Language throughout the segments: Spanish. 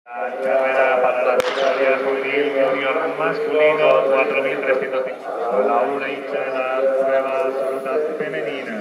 Carrera para la categoría juvenil junior masculino 4.305. La una hincha de la prueba absoluta femenina.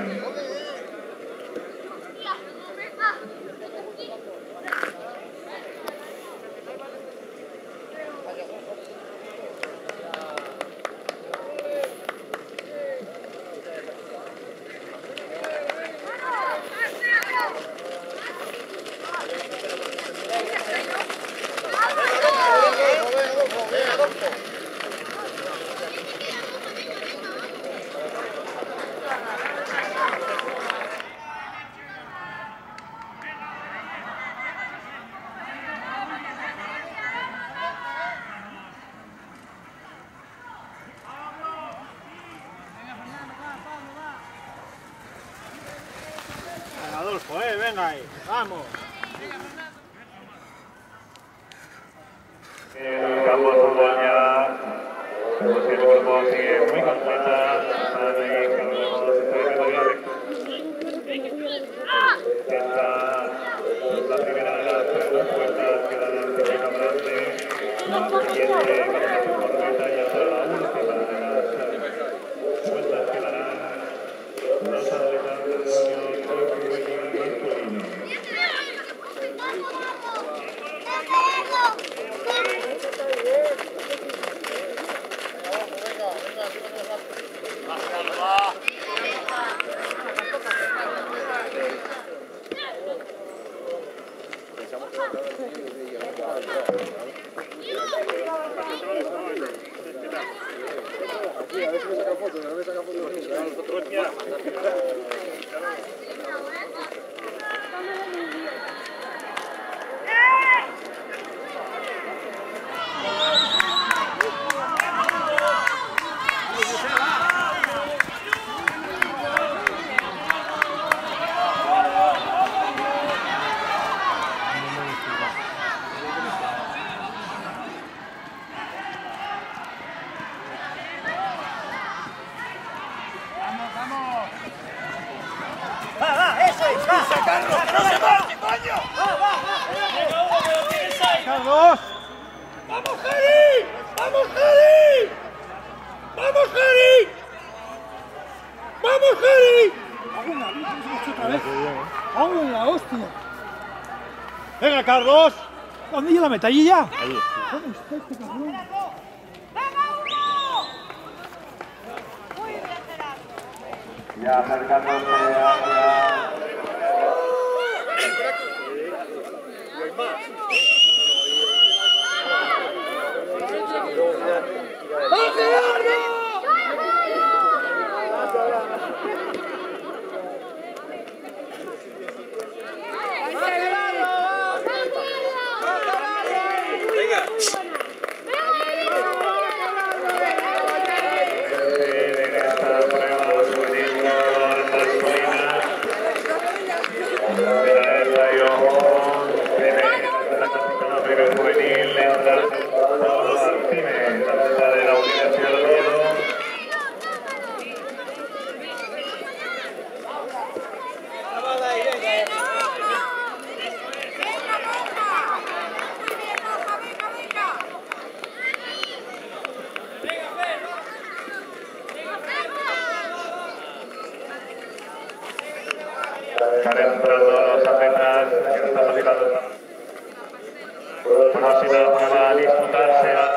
Adolfo, venga ahí, vamos. El campo de fútbol ya, como si el grupo sigue muy completa, están ahí, cambiamos esta categoría. Esta es la primera de las tres vueltas que dan el circuito grande. La siguiente, con la corbeta, ya será la última de las vueltas que darán los atletas del junior juvenil masculino. Aquí, a ver si me saca fotos, a ver si me saca fotos. ¡Carlos! ¡Vamos, Jari! ¡Vamos, Jari! ¡Vamos, Jari! ¡Vamos, Jari! ¡Vamos en la hostia! ¡Venga, Carlos! ¿Dónde ya la metallilla? Ahí. ¿Dónde está este cabrón? Ya acercándose hacia... Están entrando los atletas que están motivados. Próxima prueba a disputarse.